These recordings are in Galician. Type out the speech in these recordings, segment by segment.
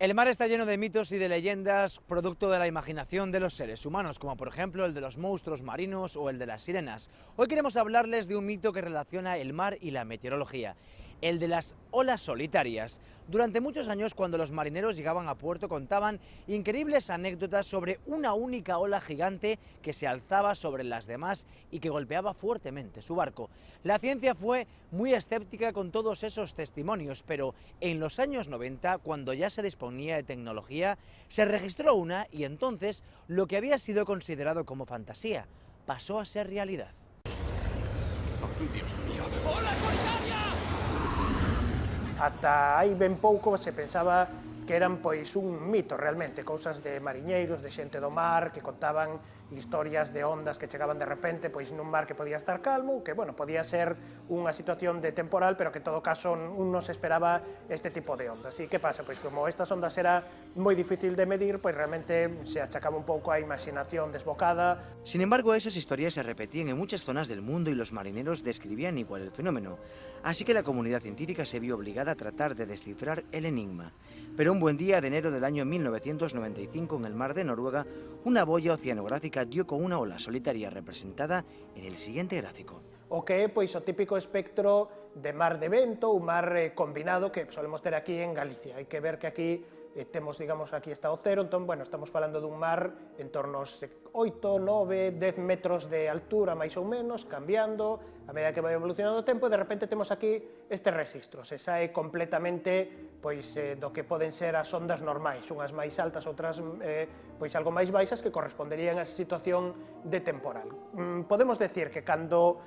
El mar está lleno de mitos y de leyendas producto de la imaginación de los seres humanos, como por ejemplo el de los monstruos marinos o el de las sirenas. Hoy queremos hablarles de un mito que relaciona el mar y la meteorología, el de las olas solitarias. Durante muchos años, cuando los marineros llegaban a puerto, contaban increíbles anécdotas sobre una única ola gigante que se alzaba sobre las demás y que golpeaba fuertemente su barco. La ciencia fue muy escéptica con todos esos testimonios, pero en los años 90, cuando ya se disponía de tecnología, se registró una y entonces lo que había sido considerado como fantasía pasó a ser realidad. Dios mío. ¡Hola, solitaria! Ata hai ben pouco se pensaba que eran pois un mito realmente, cousas de mariñeiros, de xente do mar, que contaban historias de ondas que chegaban de repente pois nun mar que podía estar calmo, que, bueno, podía ser unha situación de temporal, pero que en todo caso non se esperaba este tipo de ondas. E que pasa? Pois como estas ondas era moi difícil de medir, pois realmente se achacaba un pouco a imaginación desbocada. Sin embargo, esas historias se repetían en muchas zonas del mundo y los marineros describían igual el fenómeno. Así que la comunidad científica se vio obligada a tratar de descifrar el enigma. Pero un buen día de enero del año 1995, en el mar de Noruega, una boya oceanográfica dio con una ola solitaria representada en el siguiente gráfico. O que é pois o típico espectro de mar de vento, un mar combinado que solemos ter aquí en Galicia. Hai que ver que aquí temos, digamos, aquí está o cero, entón, bueno, estamos falando dun mar en torno aos 8, 9, 10 metros de altura, máis ou menos, cambiando, a medida que vai evolucionando o tempo, e de repente temos aquí estes registros, se sae completamente pois, do que poden ser as ondas normais, unhas máis altas, outras pois algo máis baixas, que corresponderían a esa situación de temporal. Podemos decir que cando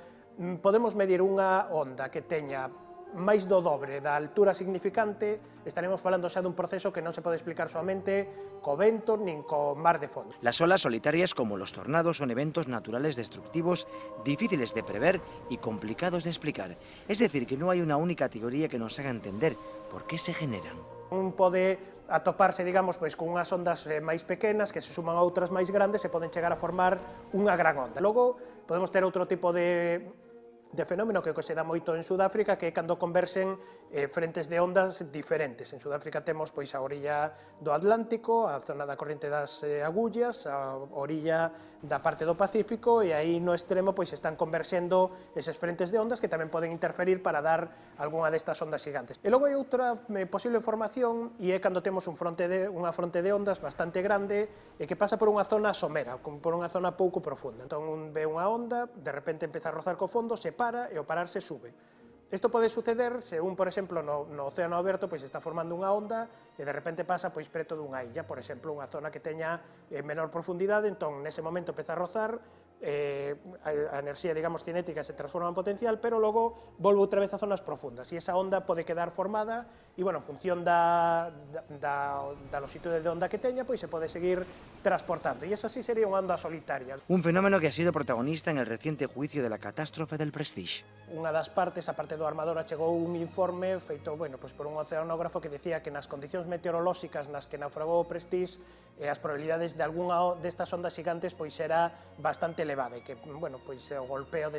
podemos medir unha onda que teña máis do dobre da altura significante, estaremos falando xa dun proceso que non se pode explicar soamente co vento nin co mar de fondo. Las olas solitarias, como los tornados, son eventos naturales destructivos, difíciles de prever y complicados de explicar. Es decir, que no hay una única teoría que nos haga entender por qué se generan. Un pode atoparse, digamos, pois, con unhas ondas máis pequenas que se suman a outras máis grandes e poden chegar a formar unha gran onda. Logo, podemos ter outro tipo de fenómeno que se dá moito en Sudáfrica, que é cando conversen frentes de ondas diferentes. En Sudáfrica temos pois a orilla do Atlántico, a zona da corriente das agullas, a orilla da parte do Pacífico, e aí no extremo pois están conversendo eses frentes de ondas que tamén poden interferir para dar algunha destas ondas gigantes. E logo hai outra posible formación, e é cando temos unha fronte de ondas bastante grande e que pasa por unha zona somera, por unha zona pouco profunda. Entón, ve unha onda, de repente empeza a rozar co fondo, se para e ao pararse sube. Isto pode suceder se por exemplo, no océano aberto pois está formando unha onda e de repente pasa pois preto dunha illa, por exemplo, unha zona que teña menor profundidade, entón nese momento empeza a rozar, a enerxía, digamos, cinética se transforma en potencial, pero logo volve outra vez a zonas profundas e esa onda pode quedar formada e, bueno, en función da longitude de onda que teña, pois se pode seguir transportando, e esa sí sería unha onda solitaria. Un fenómeno que ha sido protagonista en el reciente juicio de la catástrofe del Prestige. Unha das partes, a parte do armador, achegou un informe feito, bueno, pois por un oceanógrafo que decía que nas condicións meteorolóxicas nas que naufragou o Prestige, as probabilidades de algunha destas ondas gigantes pois era bastante elevada, e que, bueno, pois o golpeo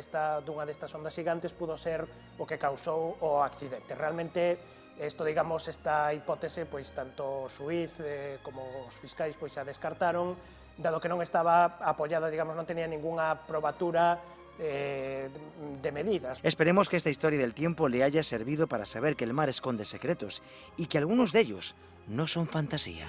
dunha destas ondas gigantes pudo ser o que causou o accidente. Realmente, isto, digamos, esta hipótese, pois tanto o xuíz como os fiscais pois xa descartaron, dado que non estaba apoiada, digamos, non tenía ningunha probatura de medidas. Esperemos que esta historia del tiempo le haya servido para saber que el mar esconde secretos y que algunos de ellos no son fantasía.